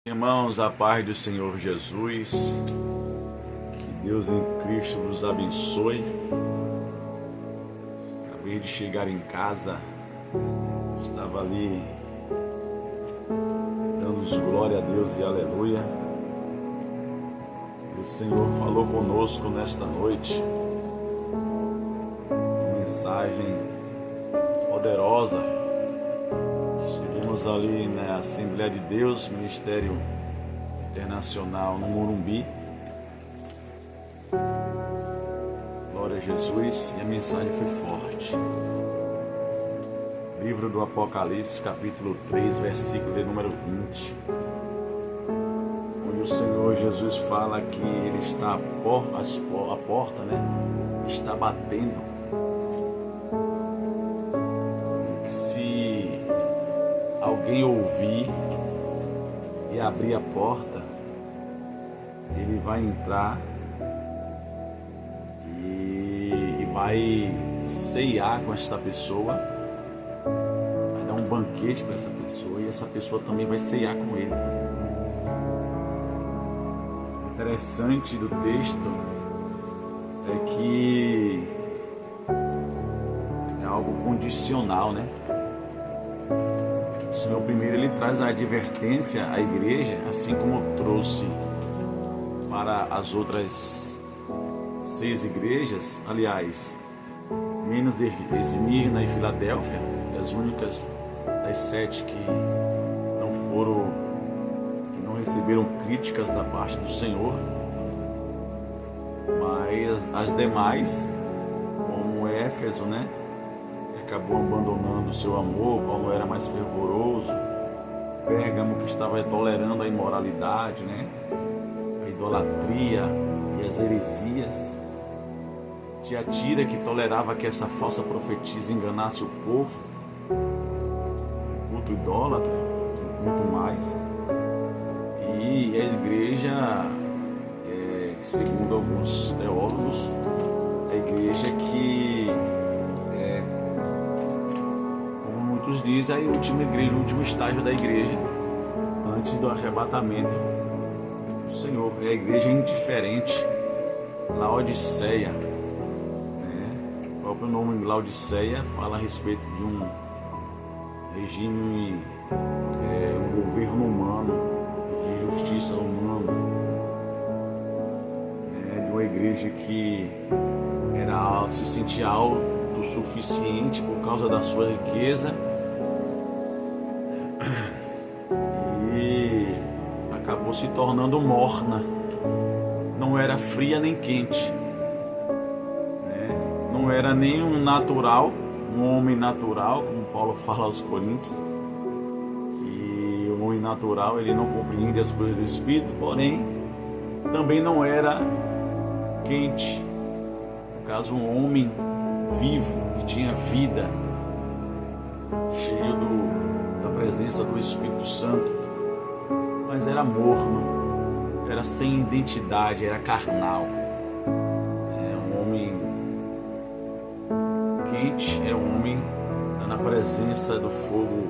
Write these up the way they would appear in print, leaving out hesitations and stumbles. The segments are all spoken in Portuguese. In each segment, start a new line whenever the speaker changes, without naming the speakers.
Irmãos, a paz do Senhor Jesus, que Deus em Cristo vos abençoe. Acabei de chegar em casa, estava ali dando glória a Deus e aleluia. E o Senhor falou conosco nesta noite, uma mensagem poderosa. Estivemos ali na Assembleia de Deus, Ministério Internacional no Morumbi. Glória a Jesus, e a mensagem foi forte. Livro do Apocalipse, capítulo 3, versículo de número 20. Onde o Senhor Jesus fala que Ele está a porta, está batendo. Se alguém ouvir e abrir a porta, ele vai entrar e vai ceiar com esta pessoa, vai dar um banquete para essa pessoa e essa pessoa também vai ceiar com ele. O interessante do texto é que é algo condicional, O Senhor primeiro ele traz a advertência à igreja, assim como trouxe para as outras 6 igrejas, aliás, menos Esmirna e Filadélfia, as únicas das 7 que não receberam críticas da parte do Senhor, mas as demais, como Éfeso, acabou abandonando o seu amor, Paulo era mais fervoroso, Pérgamo, que estava tolerando a imoralidade, a idolatria e as heresias, Tiatira, que tolerava que essa falsa profetisa enganasse o povo, o culto idólatra, muito mais, e a igreja, segundo alguns teólogos, a igreja que diz a última igreja, o último estágio da igreja antes do arrebatamento do Senhor, é a igreja indiferente, Laodiceia, O próprio nome Laodiceia fala a respeito de um regime, um governo humano, de justiça humana, de uma igreja que se sentia autossuficiente por causa da sua riqueza, acabou se tornando morna, não era fria nem quente, não era nem um natural, um homem natural, como Paulo fala aos Coríntios, que o homem natural ele não compreende as coisas do Espírito, porém também não era quente, no caso um homem vivo, que tinha vida, cheio da presença do Espírito Santo, mas era morno, era sem identidade, era carnal. Um homem quente é um homem que está na presença do fogo,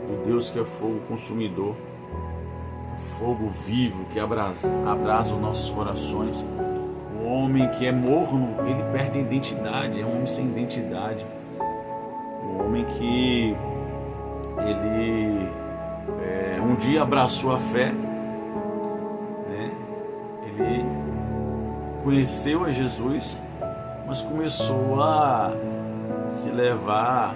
do Deus que é fogo consumidor, fogo vivo que abrasa os nossos corações. O homem que é morno, ele perde a identidade, é um homem sem identidade. Um homem que ele um dia abraçou a fé, ele conheceu a Jesus, mas começou a se levar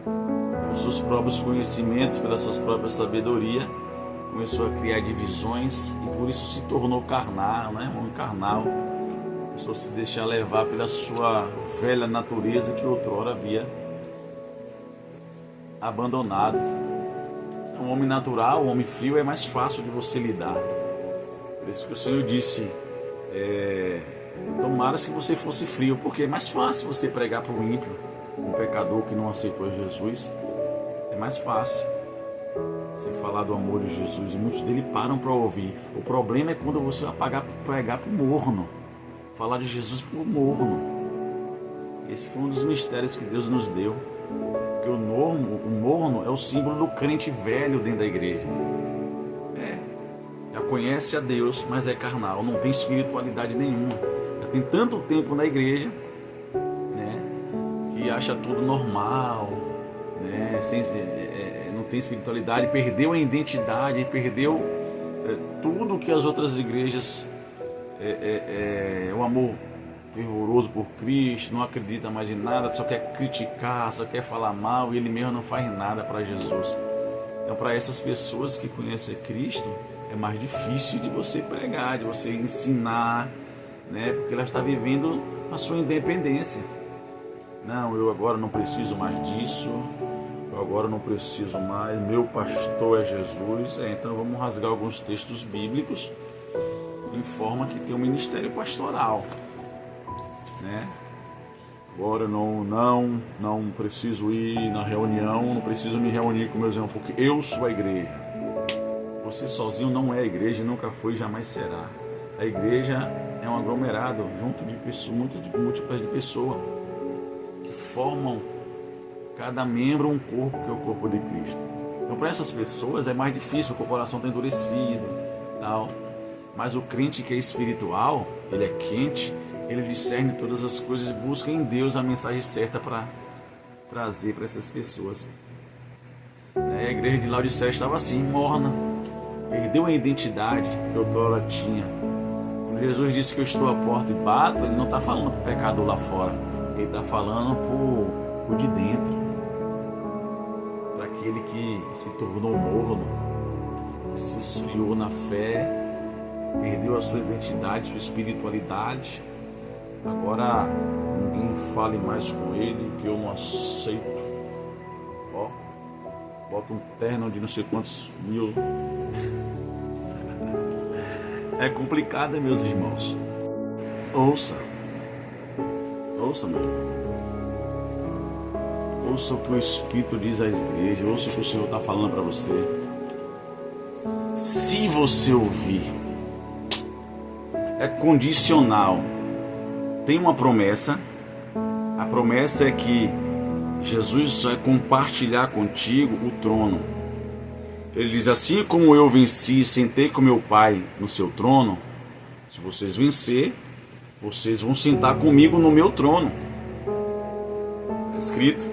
pelos seus próprios conhecimentos, pela sua própria sabedoria, começou a criar divisões e por isso se tornou carnal, um homem carnal, começou a se deixar levar pela sua velha natureza que outrora havia abandonado. Um homem natural, um homem frio é mais fácil de você lidar. Por isso que o Senhor disse, tomara que você fosse frio, porque é mais fácil você pregar para o ímpio, um pecador que não aceitou Jesus. É mais fácil você falar do amor de Jesus, e muitos dele param para ouvir. O problema é quando você vai pregar para o morno, falar de Jesus para o morno. Esse foi um dos mistérios que Deus nos deu. Porque o morno é o símbolo do crente velho dentro da igreja. conhece a Deus, mas é carnal, não tem espiritualidade nenhuma. Já tem tanto tempo na igreja, né, que acha tudo normal, né, não tem espiritualidade, perdeu a identidade, perdeu tudo que as outras igrejas, o amor fervoroso por Cristo, não acredita mais em nada, só quer criticar, só quer falar mal, e ele mesmo não faz nada para Jesus. Então, para essas pessoas que conhecem Cristo, é mais difícil de você pregar, de você ensinar, né? Porque ela está vivendo a sua independência. Não, eu agora não preciso mais disso, eu agora não preciso mais, meu pastor é Jesus. Então vamos rasgar alguns textos bíblicos em forma que tem um ministério pastoral, né? Agora não preciso ir na reunião, não preciso me reunir com meus irmãos, porque eu sou a igreja. Você sozinho não é a igreja, nunca foi e jamais será. A igreja é um aglomerado junto de pessoas, múltiplas de pessoas que formam cada membro um corpo, que é o corpo de Cristo. Então, para essas pessoas é mais difícil, porque o coração está endurecido, tal. Mas o crente que é espiritual, ele é quente, ele discerne todas as coisas, busca em Deus a mensagem certa para trazer para essas pessoas. A igreja de Laodiceia estava assim, morna, perdeu a identidade que outrora tinha. Quando Jesus disse que eu estou à porta e bato, ele não está falando para o pecador lá fora, ele está falando para o de dentro, para aquele que se tornou morno, que se esfriou na fé, perdeu a sua identidade, sua espiritualidade. Agora ninguém fale mais com ele, que eu não aceito. Ó, bota um terno de não sei quantos mil. É complicado, meus irmãos. Ouça, meu. Ouça o que o Espírito diz às igrejas, ouça o que o Senhor está falando para você. Se você ouvir, é condicional. Tem uma promessa. A promessa é que Jesus vai compartilhar contigo o trono. Ele diz: assim como eu venci e sentei com meu Pai no seu trono, se vocês vencer, vocês vão sentar comigo no meu trono. Está escrito.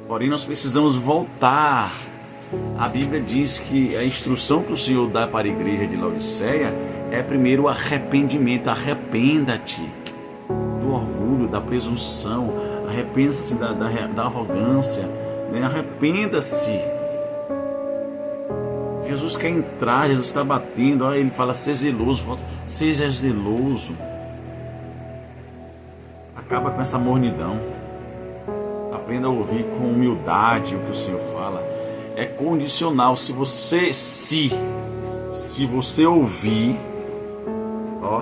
Porém, nós precisamos voltar. A Bíblia diz que a instrução que o Senhor dá para a igreja de Laodiceia é primeiro o arrependimento. Arrependa-te do orgulho, da presunção, arrependa-se da arrogância, né? Arrependa-se. Jesus quer entrar, Jesus está batendo, olha, ele fala: seja zeloso, seja zeloso. Acaba com essa mornidão. Aprenda a ouvir com humildade o que o Senhor fala. É condicional. Se você ouvir, ó,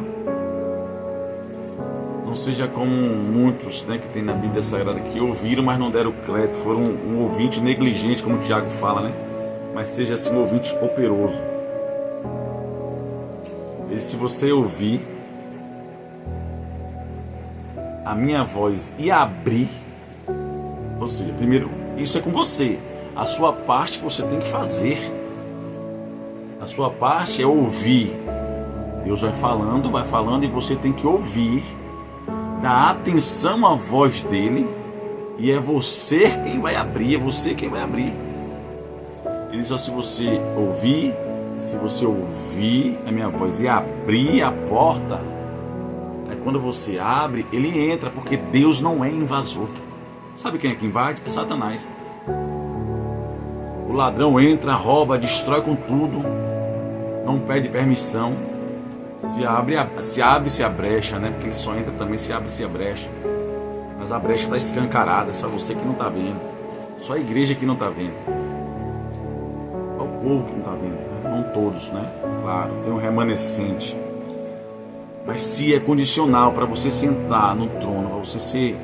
não seja como muitos, né, que tem na Bíblia Sagrada, que ouviram, mas não deram crédito, foram um ouvinte negligente, como o Tiago fala, né? Mas seja assim um ouvinte operoso. E se você ouvir a minha voz e abrir, ou seja, primeiro, isso é com você. A sua parte você tem que fazer. A sua parte é ouvir. Deus vai falando e você tem que ouvir, dar atenção à voz dele, e é você quem vai abrir, é você quem vai abrir. Ele diz: se você ouvir a minha voz e abrir a porta, aí quando você abre, ele entra, porque Deus não é invasor. Sabe quem é que invade? É Satanás. O ladrão entra, rouba, destrói com tudo, não pede permissão. Se abre-se a brecha, né? Porque ele só entra também se abre-se a brecha. Mas a brecha está escancarada, é só você que não está vendo. Só a igreja que não está vendo. Só o povo que não está vendo, né? Não todos, né? Claro, tem um remanescente. Mas se é condicional para você sentar no trono, para você ser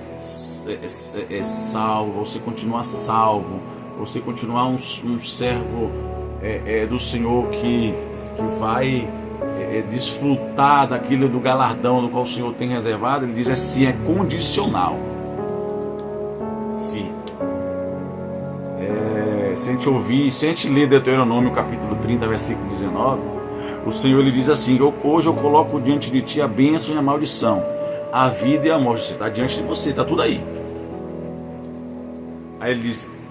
salvo, você continuar salvo, você continuar um servo do Senhor que vai desfrutar daquilo, do galardão do qual o Senhor tem reservado. Ele diz assim: é se a gente ouvir, se a gente ler Deuteronômio capítulo 30, versículo 19, o Senhor ele diz assim: hoje eu coloco diante de ti a bênção e a maldição, a vida e a morte. Você está diante de você, está tudo aí. Aí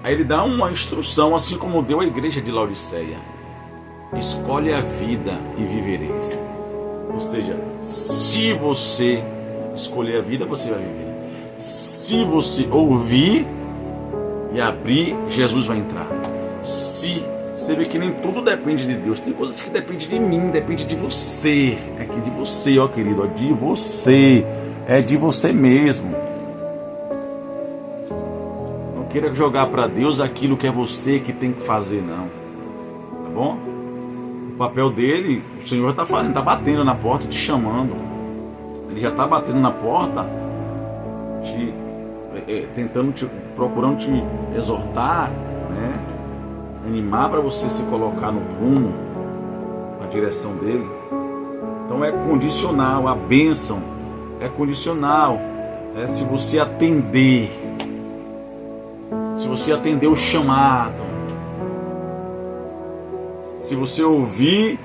ele dá uma instrução, assim como deu a igreja de Laodiceia: escolhe a vida e vivereis. Ou seja, se você escolher a vida, você vai viver. Se você ouvir e abrir, Jesus vai entrar. Se você vê que nem tudo depende de Deus, tem coisas que dependem de mim, depende de você. É aqui de você, ó querido, ó, de você. É de você mesmo. Não queira jogar para Deus aquilo que é você que tem que fazer, não. Tá bom? O papel dele, o Senhor está fazendo, está batendo na porta, te chamando. Ele já está batendo na porta, procurando te exortar, né? Animar para você se colocar no prumo, na direção dele. Então é condicional, a bênção é condicional. Se você atender, o chamado, se você ouvir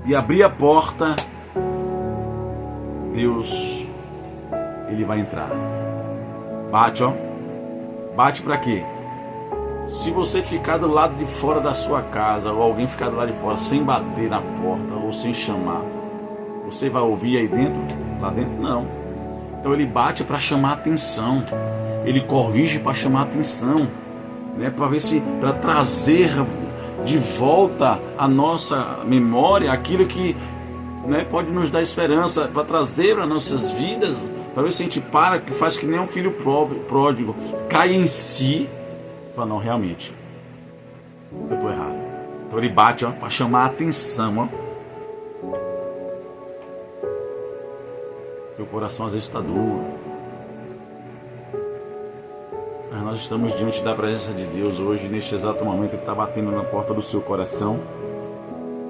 e abrir a porta, Deus, ele vai entrar. Bate, ó. Bate para quê? Se você ficar do lado de fora da sua casa, ou alguém ficar do lado de fora sem bater na porta ou sem chamar, você vai ouvir aí dentro? Lá dentro não. Então ele bate para chamar a atenção, ele corrige para chamar a atenção, né? Para trazer de volta à nossa memória aquilo que, né, pode nos dar esperança, para trazer para nossas vidas, para ver se a gente para, que faz que nem um filho pródigo, cai em si, fala: não, realmente, eu estou errado. Então ele bate, ó, para chamar a atenção, ó. Teu coração às vezes está duro, mas nós estamos diante da presença de Deus hoje, neste exato momento. Ele está batendo na porta do seu coração.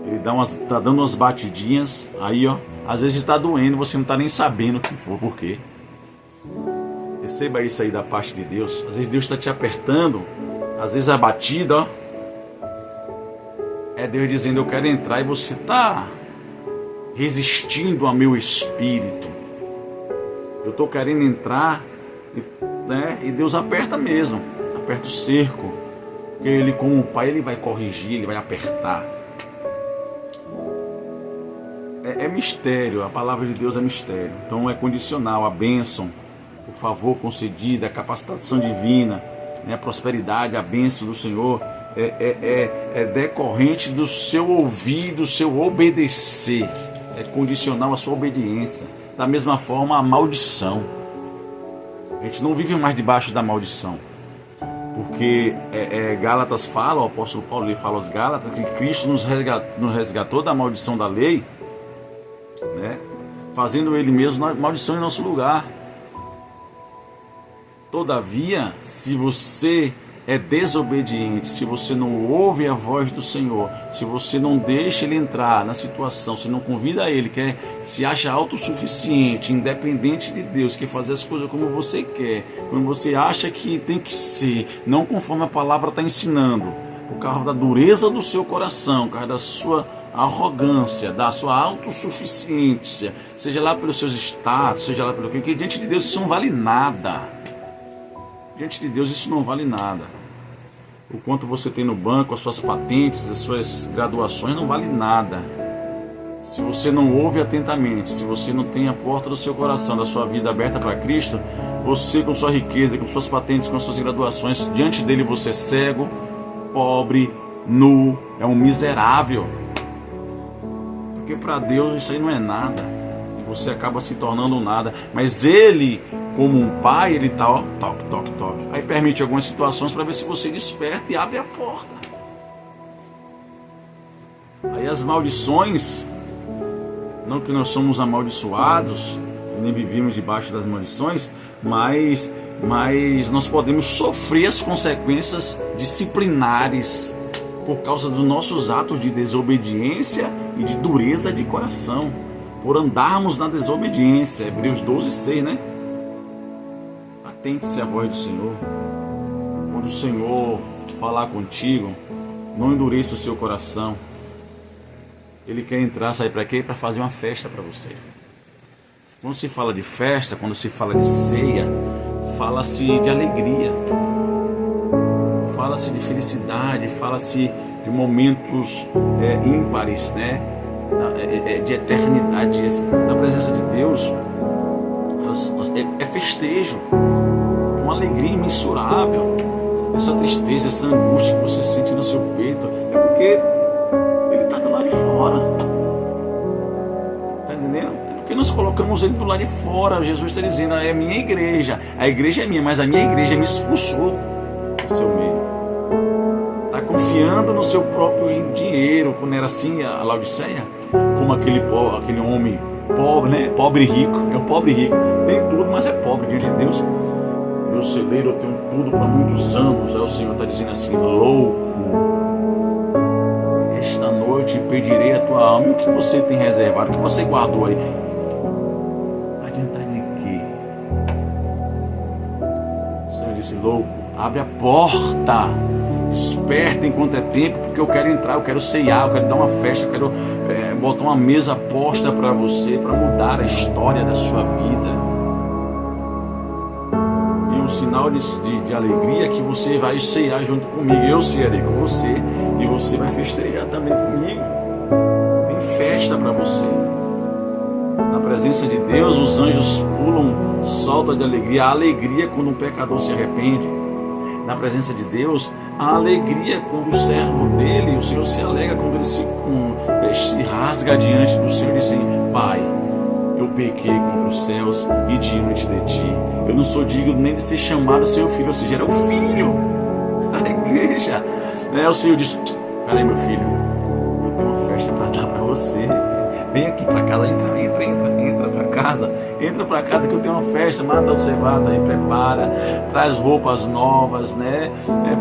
Ele está dando umas batidinhas aí, ó. Às vezes está doendo, você não está nem sabendo o que for, por quê? Receba isso aí da parte de Deus. Às vezes Deus está te apertando, às vezes a batida, ó, é Deus dizendo: eu quero entrar, e você está resistindo ao meu espírito. Eu estou querendo entrar, né? E Deus aperta mesmo, aperta o cerco, porque Ele, como Pai, Ele vai corrigir, Ele vai apertar. É mistério, a palavra de Deus é mistério. Então é condicional, a bênção, o favor concedido, a capacitação divina, né? A prosperidade, a bênção do Senhor é decorrente do seu ouvir, do seu obedecer. É condicional a sua obediência. Da mesma forma, a maldição. A gente não vive mais debaixo da maldição. Porque Gálatas fala, o apóstolo Paulo fala aos Gálatas, que Cristo nos resgatou da maldição da lei, né? Fazendo Ele mesmo maldição em nosso lugar. Todavia, se você é desobediente, se você não ouve a voz do Senhor, se você não deixa Ele entrar na situação, se não convida Ele, se acha autossuficiente, independente de Deus, quer fazer as coisas como você quer, como você acha que tem que ser, não conforme a palavra está ensinando, por causa da dureza do seu coração, por causa da sua arrogância, da sua autossuficiência, seja lá pelos seus status, seja lá pelo que, diante de Deus isso não vale nada. Diante de Deus isso não vale nada. O quanto você tem no banco, as suas patentes, as suas graduações, não vale nada. Se você não ouve atentamente, se você não tem a porta do seu coração, da sua vida aberta para Cristo, você com sua riqueza, com suas patentes, com suas graduações, diante dele você é cego, pobre, nu, é um miserável. Porque para Deus isso aí não é nada. Você acaba se tornando nada, mas Ele, como um pai, Ele está, ó, toque, toque, toque. Aí permite algumas situações para ver se você desperta e abre a porta. Aí as maldições, não que nós somos amaldiçoados, nem vivemos debaixo das maldições, mas nós podemos sofrer as consequências disciplinares por causa dos nossos atos de desobediência e de dureza de coração. Por andarmos na desobediência. Hebreus 12:6, né? Atente-se à voz do Senhor. Quando o Senhor falar contigo, não endureça o seu coração. Ele quer entrar, sabe para quê? Para fazer uma festa para você. Quando se fala de festa, quando se fala de ceia, fala-se de alegria, fala-se de felicidade, fala-se de momentos ímpares, né? De eternidade. Na presença de Deus é festejo, uma alegria imensurável. Essa tristeza, essa angústia que você sente no seu peito é porque Ele está do lado de fora. Está entendendo? É porque nós colocamos Ele do lado de fora. Jesus está dizendo: é minha igreja, a igreja é minha, mas a minha igreja me expulsou do seu meio. Está confiando no seu próprio dinheiro, quando era assim a Laodiceia, como aquele homem pobre, né? Pobre e rico. É o pobre e rico, tem tudo, mas é pobre diante de Deus. Meu celeiro, eu tenho tudo para muitos anos. Aí o Senhor está dizendo assim: louco, esta noite pedirei a tua alma. E o que você tem reservado, o que você guardou aí, adiantar de quê? O Senhor disse: louco, abre a porta, desperta enquanto é tempo, porque eu quero entrar, eu quero ceiar, eu quero dar uma festa, eu quero botar uma mesa posta para você, para mudar a história da sua vida. Um sinal de alegria que você vai ceiar junto comigo. Eu cearei com você e você vai festejar também comigo. Tem festa para você. Na presença de Deus, os anjos pulam, saltam de alegria. A alegria quando um pecador se arrepende. Na presença de Deus, a alegria quando o servo dele, o Senhor se alegra quando ele se rasga diante do Senhor e diz assim: Pai, eu pequei contra os céus e diante de ti. Eu não sou digno nem de ser chamado seu filho, ou seja, era o filho da igreja. O Senhor disse: peraí, meu filho, eu tenho uma festa para dar para você. Vem aqui para casa, entra para casa que eu tenho uma festa. Mata o cevado aí, prepara, traz roupas novas, né?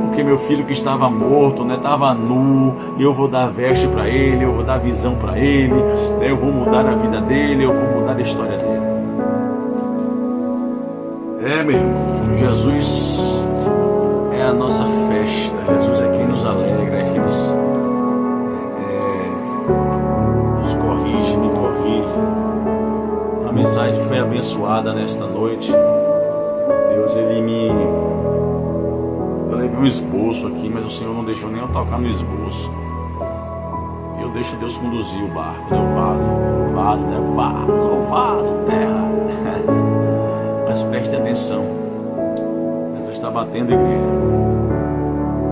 Porque meu filho que estava morto, né, estava nu, e eu vou dar veste para ele, eu vou dar visão para ele, né? Eu vou mudar a vida dele, eu vou mudar a história dele. Meu irmão, Jesus é a nossa festa. Jesus é quem nos alegra, é quem nos corrige, me corrige. A mensagem foi abençoada nesta noite. Deus, eu levei um esboço aqui, mas o Senhor não deixou nem eu tocar no esboço. Eu deixo Deus conduzir o barco, né? O vaso, terra. Mas preste atenção. Jesus está batendo, igreja.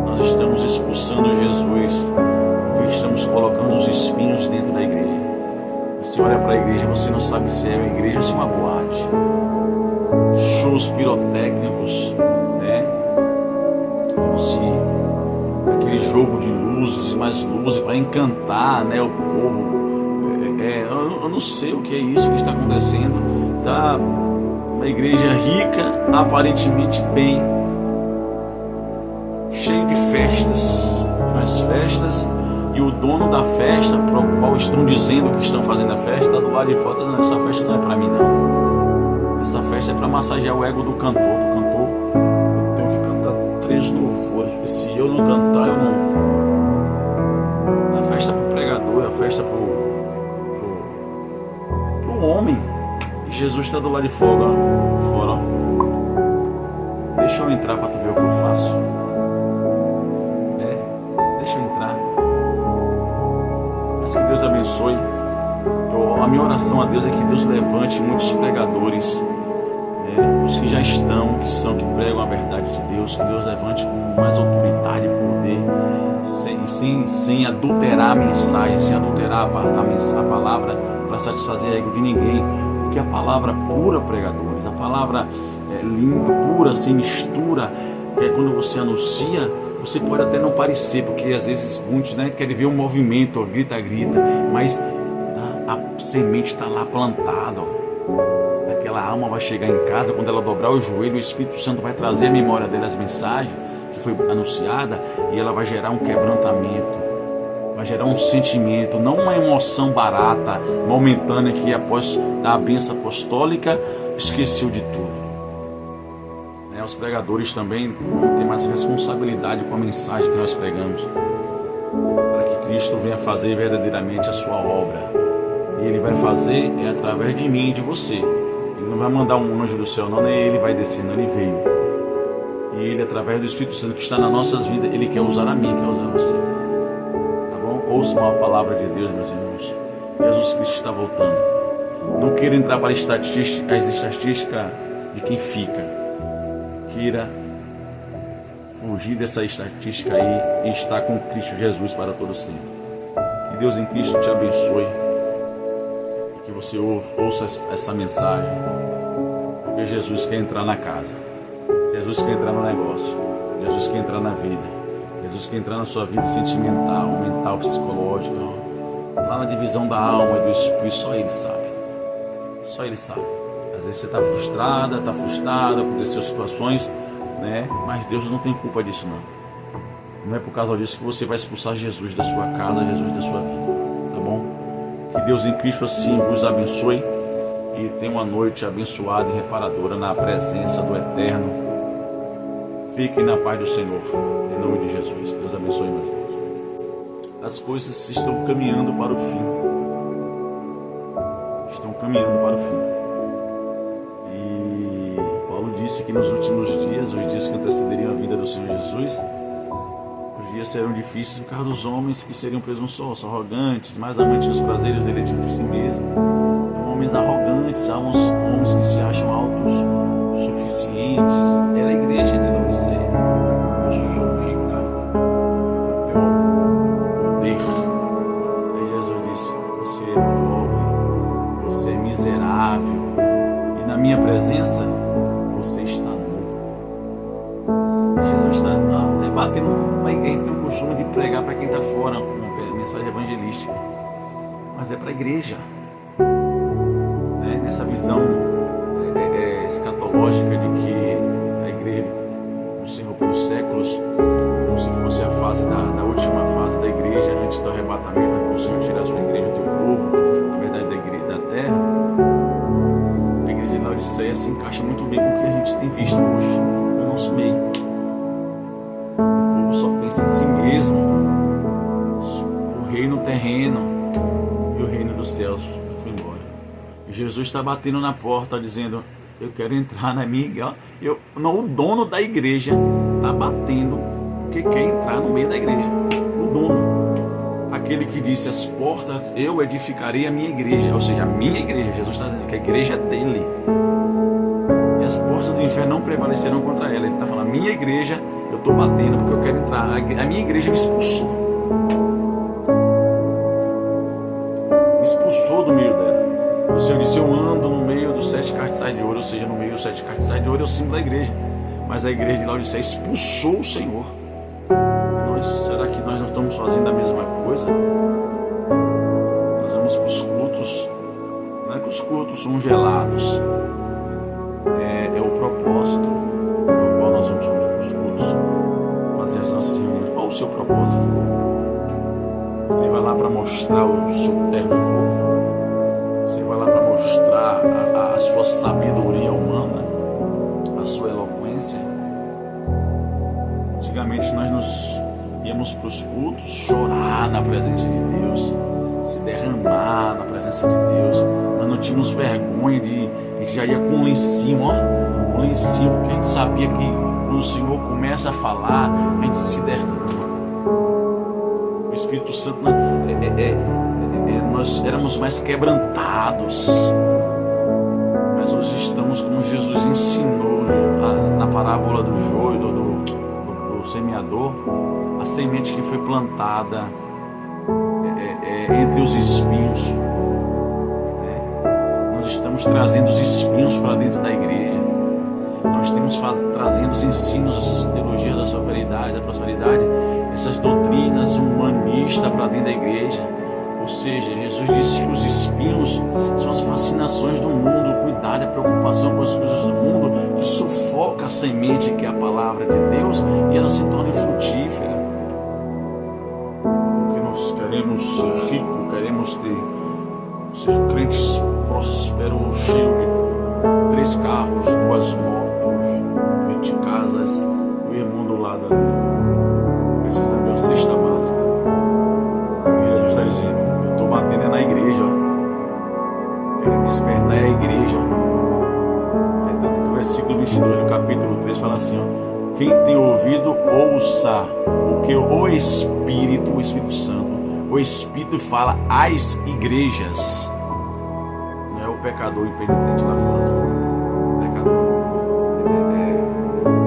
Nós estamos expulsando Jesus, porque estamos colocando os espinhos dentro da igreja. Você olha para a igreja, você não sabe se é uma igreja ou se é uma boate. Shows pirotécnicos, né? Como se aquele jogo de luzes, mais luzes para encantar, né, o povo. Eu não sei o que é isso que está acontecendo. Tá uma igreja rica, aparentemente bem, cheio de festas, mas festas. E o dono da festa, para o qual estão dizendo que estão fazendo a festa, está do lado de fora, dizendo: essa festa não é para mim não. Essa festa é para massagear o ego do cantor. Eu tenho que cantar 3 louvores, porque se eu não cantar, eu não vou. A festa é para o pregador, a festa é para o homem. E Jesus está do lado de fora, ó. Deixa eu entrar para tu ver o que eu faço. Deixa eu entrar. Que Deus abençoe. A minha oração a Deus é que Deus levante muitos pregadores, os que já estão, que pregam a verdade de Deus, que Deus levante com mais autoridade e poder, sem adulterar a mensagem, sem adulterar a palavra para satisfazer a ego de ninguém, porque a palavra pura, pregadores, a palavra limpa, pura, sem mistura, quando você anuncia, você pode até não parecer, porque às vezes muitos, né, querem ver um movimento, grita, mas a semente está lá plantada. Aquela alma vai chegar em casa, quando ela dobrar o joelho, o Espírito Santo vai trazer a memória dela, as mensagens que foi anunciada, e ela vai gerar um quebrantamento, vai gerar um sentimento, não uma emoção barata, momentânea, que após dar a bênção apostólica, esqueceu de tudo. Os pregadores também vão ter mais responsabilidade com a mensagem que nós pregamos, para que Cristo venha fazer verdadeiramente a sua obra. E Ele vai fazer através de mim e de você. Ele não vai mandar um anjo do céu, não, nem Ele vai descer, não, Ele veio. E Ele, através do Espírito Santo que está nas nossas vidas, Ele quer usar a mim, quer usar você. Tá bom? Ouçam a palavra de Deus, meus irmãos. Jesus Cristo está voltando. Não queira entrar para as estatísticas de quem fica. Queira fugir dessa estatística aí e estar com Cristo Jesus para todo sempre. Que Deus em Cristo te abençoe. E que você ouça essa mensagem. Porque Jesus quer entrar na casa. Jesus quer entrar no negócio. Jesus quer entrar na vida. Jesus quer entrar na sua vida sentimental, mental, psicológica. Lá na divisão da alma e do espírito, só Ele sabe. Só Ele sabe. Às vezes você está frustrada por essas situações, né? Mas Deus não tem culpa disso, não. Não é por causa disso que você vai expulsar Jesus da sua casa, Jesus da sua vida, tá bom? Que Deus em Cristo assim vos abençoe e tenha uma noite abençoada e reparadora na presença do Eterno. Fiquem na paz do Senhor, em nome de Jesus. Deus abençoe, meus irmãos. As coisas estão caminhando para o fim. Estão caminhando para o fim. Disse que nos últimos dias, os dias que antecederiam a vinda do Senhor Jesus, os dias serão difíceis por causa dos homens que seriam presunçosos, arrogantes, mais amantes dos prazeres e do deleite de si mesmo. Então, homens arrogantes, homens que se acham autossuficientes. Era a igreja de Laodiceia. Eu sou rica, eu tenho poder. Aí Jesus disse: você é pobre, você é miserável, e na minha presença você está nu. Jesus está batendo uma igreja. Tem o costume de pregar para quem está fora, com mensagem evangelística, mas é para a igreja, né? Nessa visão escatológica de que a igreja do Senhor pelos séculos, como se fosse a fase da última fase da igreja antes do arrebatamento, para o Senhor tirar a sua igreja, o teu povo, na verdade da igreja da terra. Laodiceia se encaixa muito bem com o que a gente tem visto hoje no nosso meio. O povo só pensa em si mesmo, o reino terreno e o reino dos céus foi embora. E Jesus está batendo na porta dizendo: eu quero entrar na minha igreja. Não, o dono da igreja está batendo porque quer entrar no meio da igreja. O dono. Aquele que disse: as portas, eu edificarei a minha igreja, ou seja, a minha igreja. Jesus está dizendo que a igreja é dele, e as portas do inferno não prevalecerão contra ela. Ele está falando: a minha igreja, eu estou batendo porque eu quero entrar. A minha igreja me expulsou do meio dela. O Senhor disse: eu ando no meio dos 7 cartiçais de ouro, ou seja, no meio dos 7 cartiçais de ouro é o símbolo da igreja. Mas a igreja de Laodiceia expulsou o Senhor. Será que nós não estamos fazendo a mesma coisa? Nós vamos para os cultos. Não é que os cultos são gelados, é o propósito pelo qual nós vamos para os cultos, fazer as nossas reuniões. Qual o seu propósito? Você vai lá para mostrar o seu terno novo? Você vai lá para mostrar a sua sabedoria humana, a sua eloquência? Antigamente nós íamos para os cultos chorar na presença de Deus, se derramar na presença de Deus. Nós não tínhamos vergonha a gente já ia com um lencinho, um lencinho, porque a gente sabia que quando o Senhor começa a falar, a gente se derrama. O Espírito Santo, nós éramos mais quebrantados, mas hoje estamos como Jesus ensinou na parábola do joio, do semeador. A semente que foi plantada entre os espinhos, nós estamos trazendo os espinhos para dentro da igreja. Nós estamos trazendo os ensinos, essas teologias da prosperidade, essas doutrinas humanistas para dentro da igreja. Ou seja, Jesus disse que os espinhos são as fascinações do mundo, o cuidado e a preocupação com as coisas do mundo, que sufoca a semente que é a palavra de Deus, e ela se torna infrutífera. Porque nós queremos ser ricos, queremos ser crentes prósperos, cheios 3 carros, 2 motos, 20 casas. O irmão do lado ali precisa ver a cesta básica. E Jesus está dizendo: eu estou batendo na igreja, querendo despertar a igreja. É tanto que o versículo 22 do capítulo 3 fala assim: ó, quem tem ouvido, ouça o que o Espírito Santo, o Espírito fala às igrejas. Não é o pecador impenitente lá fora, não. O pecador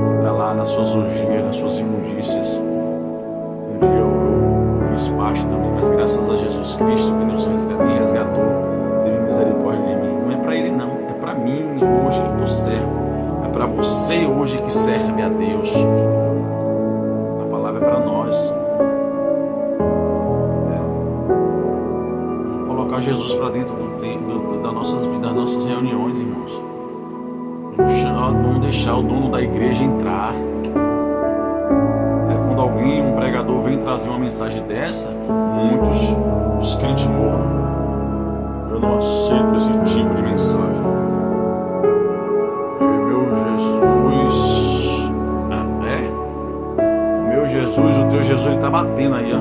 que está lá nas suas orgias, nas suas imundícias. Um dia eu fiz parte também, mas graças a Jesus Cristo que nos resgatou, teve misericórdia de mim. Não é para ele não, é para mim hoje que estou servo. É para você hoje que serve a Deus. A palavra é para nós. Vamos colocar Jesus para dentro das nossas vidas, das nossas reuniões, irmãos. Vamos deixar o dono da igreja entrar. Quando alguém, um pregador, vem trazer uma mensagem dessa, muitos os crentes morram. Eu não aceito esse tipo de mensagem. Jesus, o teu Jesus, ele está batendo aí, ó.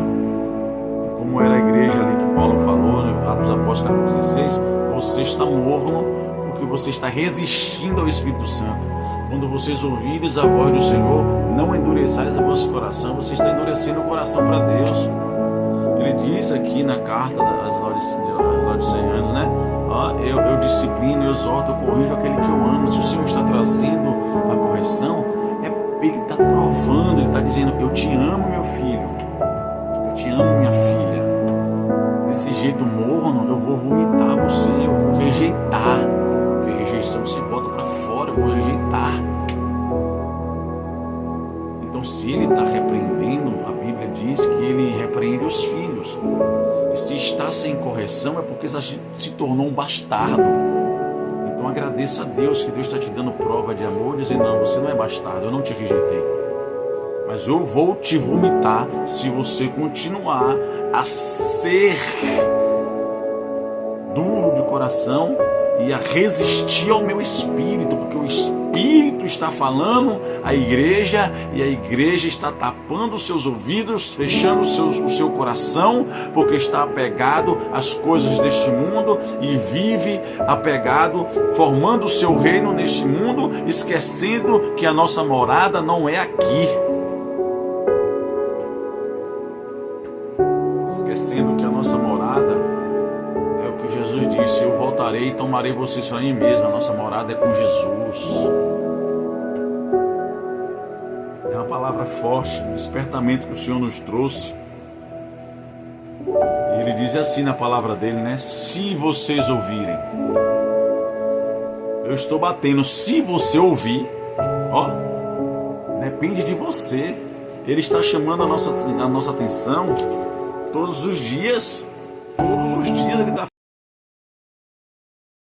Como era a igreja ali que Paulo falou, né? Atos dos Apóstolos, capítulo 16, você está morno porque você está resistindo ao Espírito Santo. Quando vocês ouvirem a voz do Senhor, não endureçais o vosso coração, você está endurecendo o coração para Deus. Ele diz aqui na carta das Laodiceanos, né? Eu disciplino, eu exorto, eu corrijo aquele que eu amo. Se o Senhor está trazendo a correção, ele está provando, ele está dizendo: eu te amo, meu filho, eu te amo, minha filha. Desse jeito morno, eu vou vomitar você, eu vou rejeitar. Porque rejeição você bota para fora, eu vou rejeitar. Então, se ele está repreendendo, a Bíblia diz que ele repreende os filhos. E se está sem correção, é porque se tornou um bastardo. Então agradeça a Deus que Deus está te dando prova de amor, dizendo: não, você não é bastardo, eu não te rejeitei, mas eu vou te vomitar se você continuar a ser duro de coração e a resistir ao meu Espírito, porque o Espírito está falando à igreja e a igreja está tapando os seus ouvidos, fechando o seu coração, porque está apegado às coisas deste mundo e vive apegado, formando o seu reino neste mundo, esquecendo que a nossa morada não é aqui. Esquecendo que a nossa morada é o que Jesus disse: eu voltarei e tomarei vocês para mim mesmo. A nossa morada é com Jesus. É uma palavra forte, um despertamento que o Senhor nos trouxe. E ele diz assim na palavra dele, né? Se vocês ouvirem. Eu estou batendo, se você ouvir, ó, depende de você. Ele está chamando a nossa atenção todos os dias. Todos os dias ele está